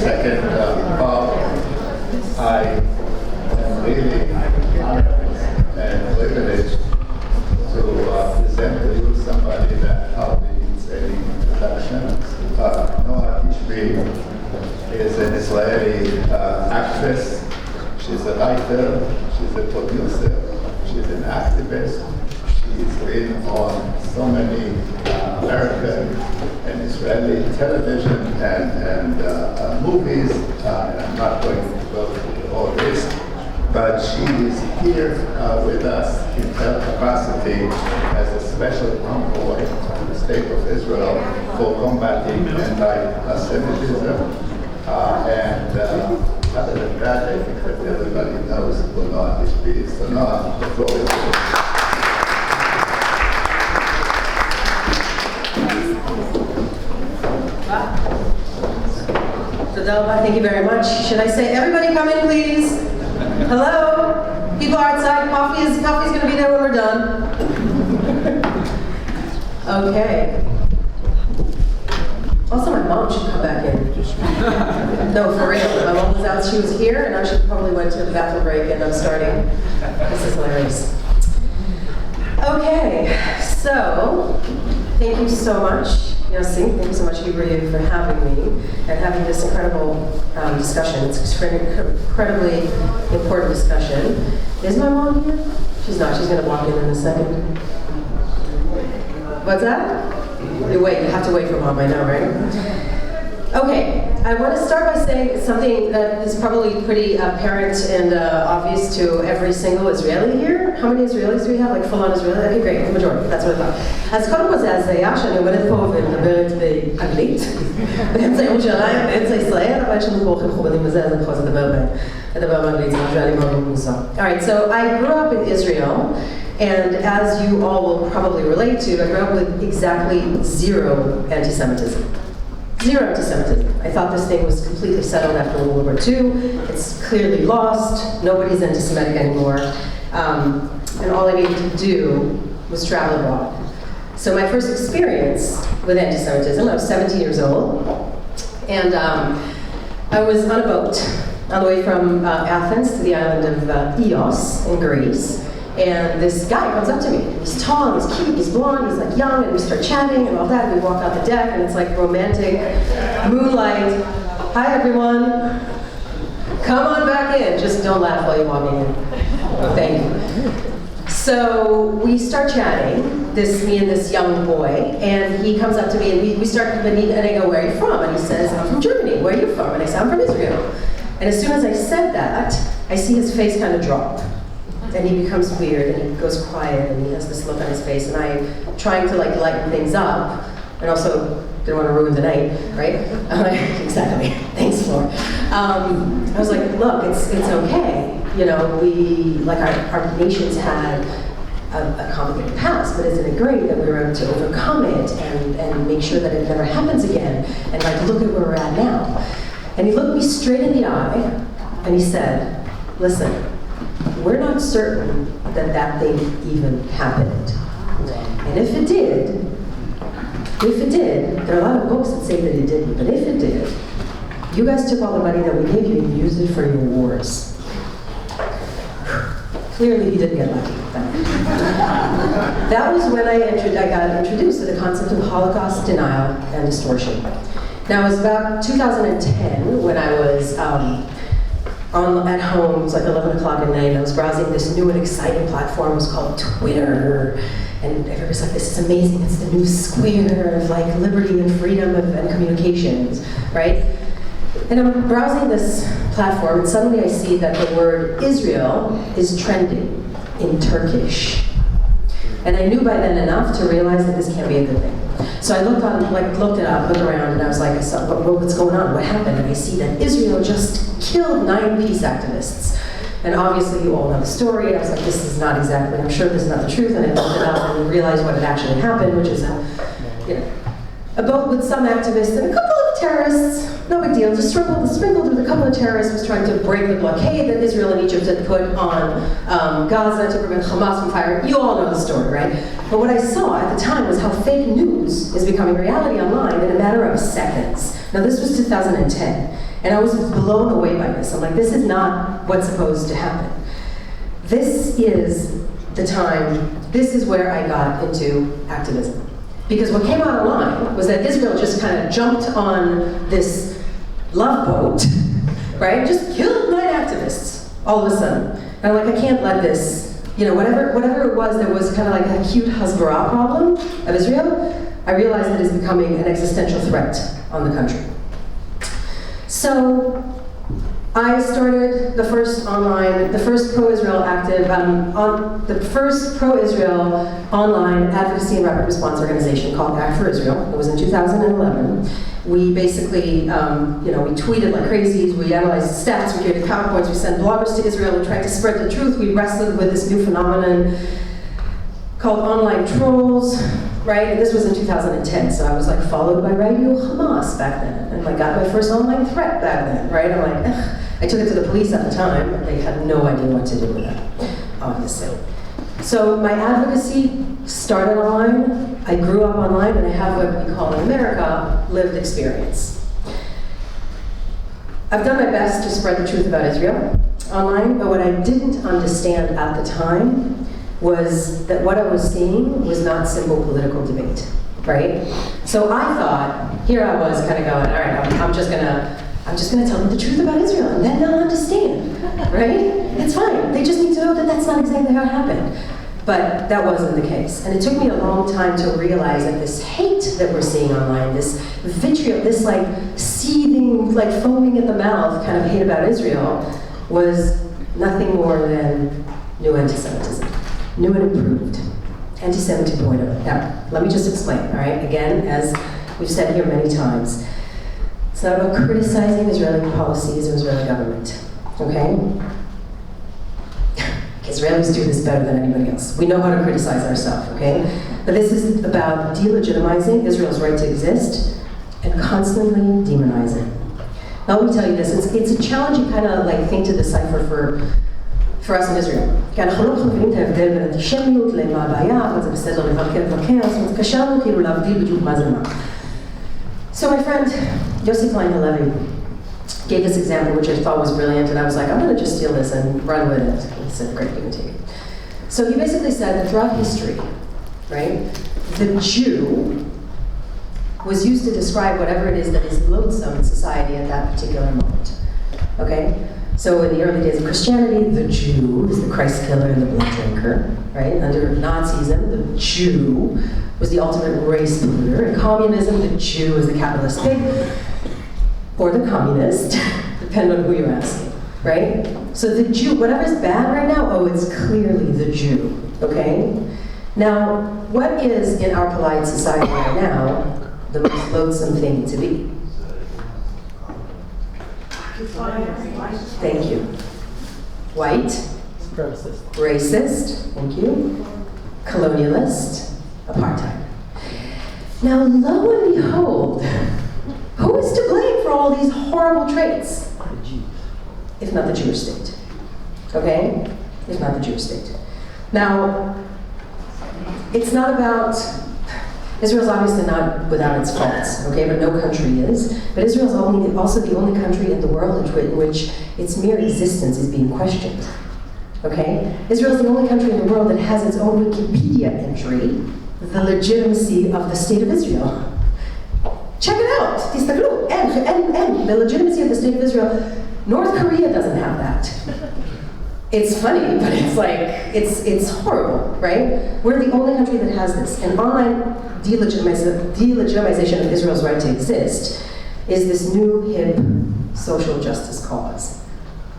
second Bob, I am really honored and privileged to present to you somebody that hardly needs any introduction. Noah Tishby is an Israeli actress. She's a writer, she's a producer, she's an activist. She's been on so many American and Israeli television and movies, and I'm not going to go through all this, but she is here with us in her capacity as a special envoy to the State of Israel for combating anti-Semitism. Other than that, I think that everybody knows who Noah Tishby is. So Noah, the floor is yours. Thank you very much. Should I say, everybody come in, please? Hello? People are outside. Coffee's going to be there when we're done. Okay. Also, my mom should come back in. No, for real. My mom was out. She was here, and now she probably went to the bathroom break, and I'm starting. This is hilarious. Okay, so thank you so much. Yossi, thank you so much, Ibrahim, for having me and having this incredible discussion. It's an incredibly important discussion. Is my mom here? She's not. She's going to walk in a second. What's that? You have to wait for mom, I know, right? Okay, I want to start by saying something that is probably pretty apparent and obvious to every single Israeli here. How many Israelis do we have? Like full-on Israeli? Okay, great, the majority. That's what I thought. אז קודם כל זה הזיה שאני עומדת פה ומדברת באנגלית, באמצע ירושלים, באמצע ישראל, אבל יש לנו פה אורחים מכובדים וזה, אז אני יכולה לדבר באנגלית, זה נשמע לי מאוד מוזר. Alright, so I grew up in Israel, and as you all will probably relate to, I grew up with exactly zero anti-Semitism. Zero anti-Semitism. I thought this thing was completely settled after World War II. It's clearly lost. Nobody's anti-Semitic anymore. And all I needed to do was travel abroad. So my first experience with anti-Semitism, I was 17 years old. And I was on a boat on the way from Athens to the island of Ios in Greece. And this guy comes up to me. He's tall, he's cute, he's blonde, he's like young, and we start chatting and all that. And we walk out the deck, and it's like romantic moonlight. Hi, everyone. Come on back in. Just don't laugh while you're walking in. Thank you. So we start chatting, me and this young boy, and he comes up to me, and we start, and I go, where are you from? And he says, I'm from Germany. Where are you from? And I say, I'm from Israel. And as soon as I said that, I see his face kind of drop. And he becomes weird, and he goes quiet, and he has this look on his face, and I'm trying to like lighten things up, and also didn't want to ruin the night, right? Exactly. Thanks, Floor. I was like, look, it's okay. You know, our nations had a complicated past, but isn't it great that we were able to overcome it and make sure that it never happens again? And like, look at where we're at now. And he looked me straight in the eye, and he said, listen, we're not certain that that thing even happened. And if it did, there are a lot of books that say that it didn't, but if it did, you guys took all the money that we gave you and used it for your wars. Clearly he didn't get lucky with that. That was when I got introduced to the concept of Holocaust denial and distortion. Now it was about 2010 when I was at home. It was like 11 o'clock at night, and I was browsing this new and exciting platform. It was called Twitter. And everybody's like, this is amazing. It's the new square of like liberty and freedom and communications, right? And I'm browsing this platform, and suddenly I see that the word Israel is trending in Turkish. And I knew by then enough to realize that this can't be a good thing. So I looked it up, looked around, and I was like, what's going on? What happened? And I see that Israel just killed 9 peace activists. And obviously you all know the story, and I was like, this is not exactly, I'm sure this is not the truth, and I looked it up and realized what had actually happened, which is a boat with some activists and a couple of terrorists, no big deal. just sprinkled with a couple of terrorists was trying to break the blockade that Israel and Egypt had put on Gaza to prevent Hamas from firing. You all know the story, right? But what I saw at the time was how fake news is becoming reality online in a matter of seconds. Now this was 2010, and I was blown away by this. I'm like, this is not what's supposed to happen. This is the time, this is where I got into activism. Because what came out online was that Israel just kind of jumped on this love boat, right? Just killed 9 activists all of a sudden. And I'm like, I can't let this, whatever it was that was kind of like an acute Hasbara problem of Israel, I realized that it's becoming an existential threat on the country. So I started the first pro-Israel online advocacy and rapid response organization called Act for Israel. It was in 2011. We basically, we tweeted like crazies, we analyzed stats, we created PowerPoints, we sent bloggers to Israel, we tried to spread the truth, we wrestled with this new phenomenon called online trolls, right? And this was in 2010, so I was like followed by Radio Hamas back then, and I got my first online threat back then, right? I'm like, ugh. I took it to the police at the time, but they had no idea what to do with that, obviously. So my advocacy started online, I grew up online, and I have what we call in America, lived experience. I've done my best to spread the truth about Israel online, but what I didn't understand at the time was that what I was seeing was not simple political debate, right? So I thought, here I was kind of going, all right, I'm just gonna tell them the truth about Israel, and then they'll understand, right? It's fine. They just need to know that that's not exactly how it happened. But that wasn't the case. And it took me a long time to realize that this hate that we're seeing online, this vitriol, this like seething, like foaming at the mouth kind of hate about Israel, was nothing more than new anti-Semitism. New and improved. Anti-Semitic 2.0. Now, let me just explain, all right? Again, as we've said here many times, it's not about criticizing Israeli policies or Israeli government, okay? Israelis do this better than anybody else. We know how to criticize ourselves, okay? But this is about delegitimizing Israel's right to exist and constantly demonizing. Now let me tell you this, it's a challenging kind of like thing to decipher for us in Israel. כי אנחנו לא מבינים את ההבדל בין אנטישמיות למה הבעיה, אבל זה בסדר לבקר, זאת אומרת, קשה לנו כאילו להבדיל בדיוק מה זה מה. So my friend, Yossi Klein Halevi, gave this example, which I thought was brilliant, and I was like, I'm going to just steal this and run with it. He said, great, you can take it. So he basically said that throughout history, right, the Jew was used to describe whatever it is that is loathsome in society at that particular moment, okay? So in the early days of Christianity, the Jew is the Christ killer and the blood drinker, right? Under Nazism, the Jew was the ultimate race polluter. In communism, the Jew is the capitalist pig, or the communist, depending on who you're asking, right? So the Jew, whatever's bad right now, oh, it's clearly the Jew, okay? Now, what is in our polite society right now the most loathsome thing to be? Thank you. White. Supremacist. Racist. Thank you. Colonialist. Apartheid. Now, lo and behold, who is to blame for all these horrible traits? The Jews. If not the Jewish state. Okay? If not the Jewish state. Now, it's not about, Israel's obviously not without its faults, okay, but no country is. But Israel's also the only country in the world in which its mere existence is being questioned, okay? Israel's the only country in the world that has its own Wikipedia entry, the legitimacy of the state of Israel. Check it out, תסתכלו, the legitimacy of the state of Israel. North Korea doesn't have that. It's funny, but it's like, it's horrible, right? We're the only country that has this. And online delegitimization of Israel's right to exist is this new, hip, social justice cause.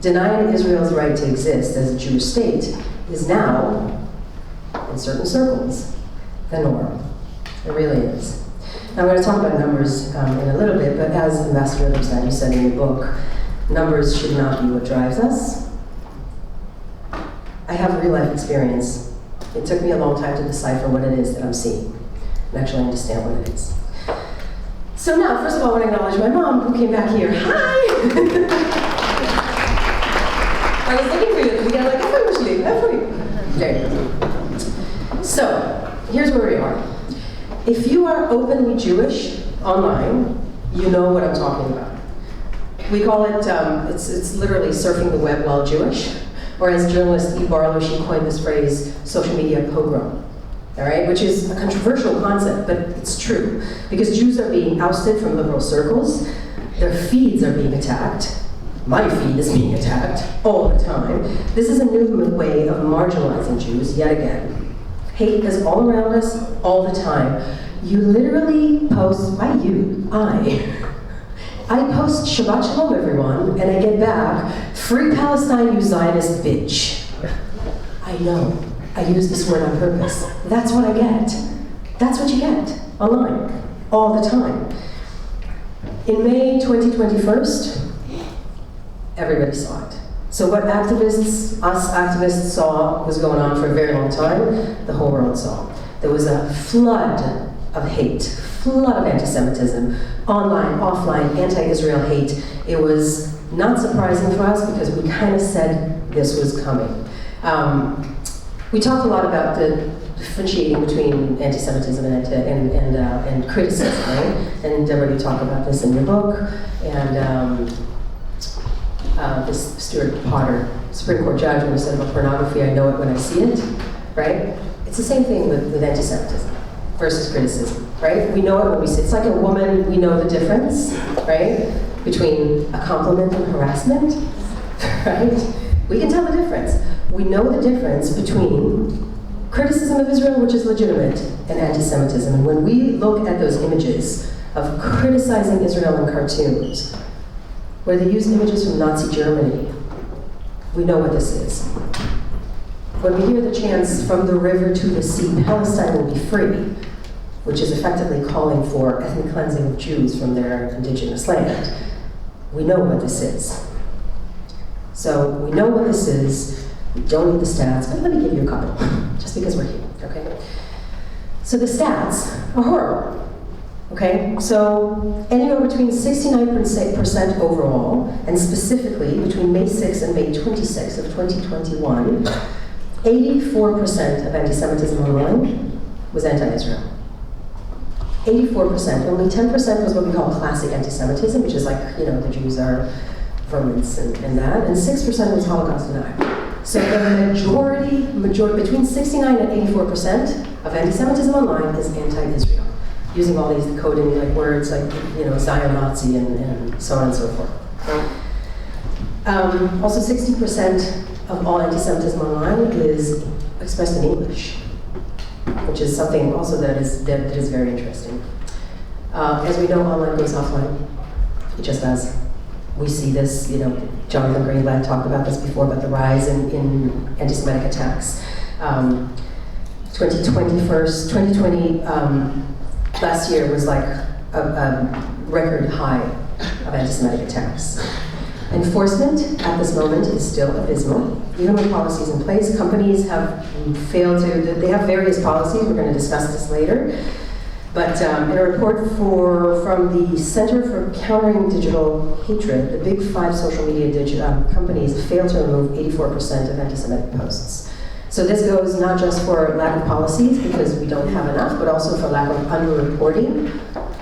Denying Israel's right to exist as a Jewish state is now, in certain circles, the norm. It really is. Now I'm going to talk about numbers in a little bit, but as Ambassador Glassman, you said in your book, numbers should not be what drives us. I have real life experience. It took me a long time to decipher what it is that I'm seeing and actually understand what it is. So now, first of all, I want to acknowledge my mom who came back here. Hi! I was looking for you. We got like, there you go. So, here's where we are. If you are openly Jewish online, you know what I'm talking about. We call it, it's literally surfing the web while Jewish, or as journalist Eve Barlow, she coined this phrase, social media pogrom. All right, which is a controversial concept, but it's true. Because Jews are being ousted from liberal circles, their feeds are being attacked, my feed is being attacked all the time. This is a new way of marginalizing Jews yet again. Hate is all around us all the time. You literally post, I post Shabbat Shalom everyone, and I get back, free Palestine, you Zionist bitch. I know, I use this word on purpose. That's what I get. That's what you get online, all the time. In May 2021, everybody saw it. So what us activists saw was going on for a very long time, the whole world saw. There was a flood of hate, flood of anti-Semitism, online, offline, anti-Israel hate. It was not surprising for us because we kind of said this was coming. We talked a lot about the differentiating between anti-Semitism and criticism, right? And Deborah, you talk about this in your book, and this Stuart Potter, Supreme Court judge, when he said about pornography, I know it when I see it, right? It's the same thing with anti-Semitism versus criticism, right? We know it when we see it. It's like a woman, we know the difference, right? Between a compliment and harassment, right? We can tell the difference. We know the difference between criticism of Israel, which is legitimate, and anti-Semitism. And when we look at those images of criticizing Israel in cartoons, where they use images from Nazi Germany, we know what this is. When we hear the chants, from the river to the sea, Palestine will be free, which is effectively calling for ethnic cleansing of Jews from their indigenous land, we know what this is. So we know what this is, we don't need the stats, but let me give you a couple, just because we're here, okay? So the stats are horrible. Okay, so anywhere between 69% overall, and specifically between May 6 and May 26 of 2021, 84% of anti-Semitism online was anti-Israel. 84%, only 10% was what we call classic anti-Semitism, which is like, you know, the Jews are vermins and that, and 6% was Holocaust denial. So the majority, between 69 and 84% of anti-Semitism online is anti-Israel, using all these coding like words like, you know, Zion Nazi and so on and so forth. Also 60% of all anti-Semitism online is expressed in English, which is something also that is very interesting. As we know, online goes offline. It just does. We see this, you know, Jonathan Greenblatt talked about this before, about the rise in anti-Semitic attacks. 2020 last year was like a record high of anti-Semitic attacks. Enforcement at this moment is still abysmal. Even with policies in place, companies have failed to, they have various policies, we're going to discuss this later. But in a report from the Center for Countering Digital Hatred, the big 5 social media companies failed to remove 84% of anti-Semitic posts. So this goes not just for lack of policies, because we don't have enough, but also for lack of underreporting,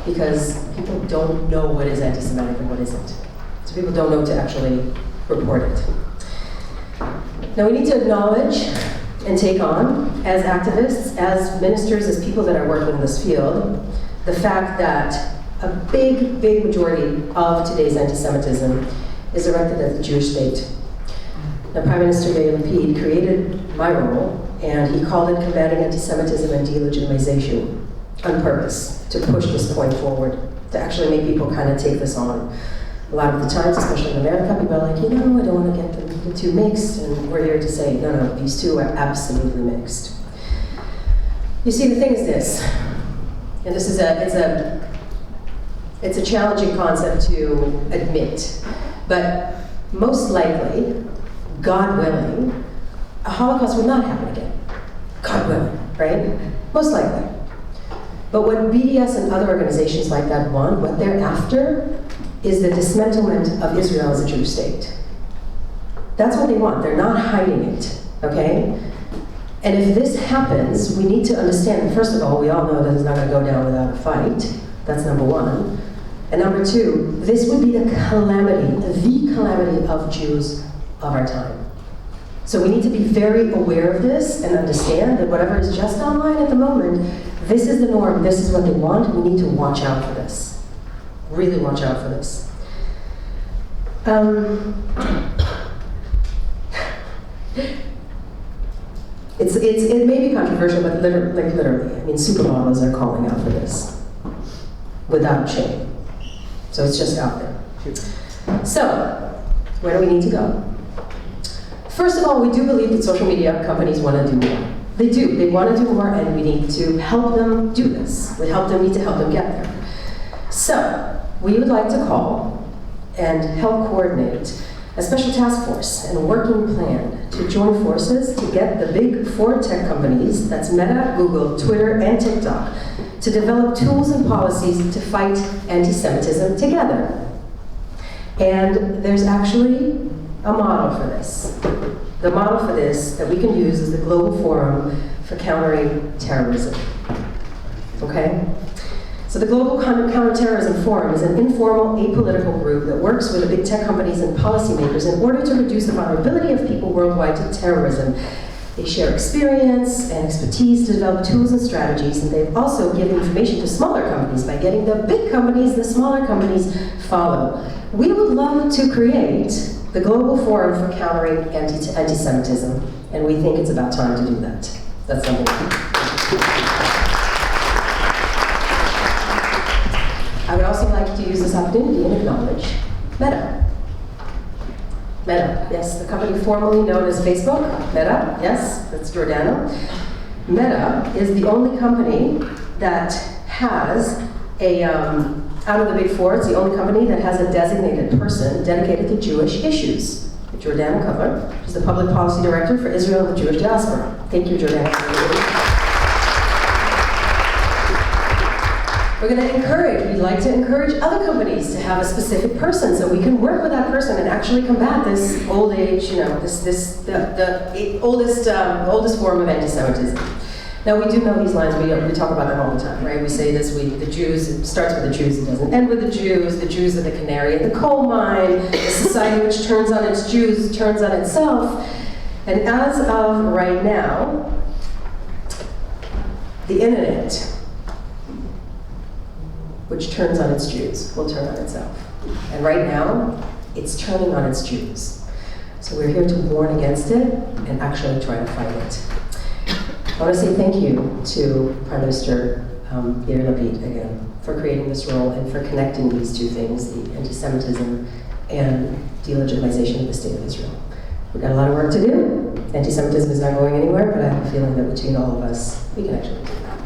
because people don't know what is anti-Semitic and what isn't. So people don't know to actually report it. Now we need to acknowledge and take on, as activists, as ministers, as people that are working in this field, the fact that a big, big majority of today's anti-Semitism is directed at the Jewish state. Now, Prime Minister Yair Lapid created my role, and he called it combating anti-Semitism and delegitimization on purpose, to push this point forward, to actually make people kind of take this on. A lot of the times, especially in America, people are like, you know, I don't want to get the two mixed, and we're here to say, no, no, these two are absolutely mixed. You see, the thing is this, and this is it's a challenging concept to admit, but most likely, God willing, a Holocaust would not happen again. God willing, right? Most likely. But what BDS and other organizations like that want, what they're after, is the dismantlement of Israel as a Jewish state. That's what they want. They're not hiding it, okay? And if this happens, we need to understand, first of all, we all know that it's not going to go down without a fight. That's number one. And number two, this would be the calamity of Jews of our time. So we need to be very aware of this and understand that whatever is just online at the moment, this is the norm, this is what they want, we need to watch out for this. Really watch out for this. It may be controversial, but literally, I mean, supermodels are calling out for this without shame. So it's just out there. So, where do we need to go? First of all, we do believe that social media companies want to do more. They do. They want to do more, and we need to help them do this. We need to help them get there. So, we would like to call and help coordinate a special task force and a working plan to join forces to get the big 4 tech companies, that's Meta, Google, Twitter, and TikTok, to develop tools and policies to fight anti-Semitism together. And there's actually a model for this. The model for this that we can use is the Global Forum for Countering Terrorism. Okay? So the Global Counterterrorism Forum is an informal, apolitical group that works with the big tech companies and policymakers in order to reduce the vulnerability of people worldwide to terrorism. They share experience and expertise to develop tools and strategies, and they've also given information to smaller companies by getting the big companies, the smaller companies follow. We would love to create the Global Forum for Countering Anti-Semitism, and we think it's about time to do that. That's number one. I would also like to use this opportunity and acknowledge Meta. Meta, yes, the company formerly known as Facebook. Meta, yes, that's Giordano. Meta is the only company that has a, out of the big 4, it's the only company that has a designated person dedicated to Jewish issues. Giordano Cutler, who's the public policy director for Israel and the Jewish diaspora. Thank you, Giordano. We're going to we'd like to encourage other companies to have a specific person so we can work with that person and actually combat this old age, the oldest form of anti-Semitism. Now, we do know these lines, we talk about them all the time, right? We say this, the Jews, it starts with the Jews, it doesn't end with the Jews are the canary in the coal mine, the society which turns on its Jews turns on itself. And as of right now, the internet, which turns on its Jews, will turn on itself. And right now, it's turning on its Jews. So we're here to warn against it and actually try to fight it. I want to say thank you to Prime Minister Yair Lapid again for creating this role and for connecting these two things, the anti-Semitism and delegitimization of the State of Israel. We've got a lot of work to do. Anti-Semitism is not going anywhere, but I have a feeling that between all of us, we can actually do that.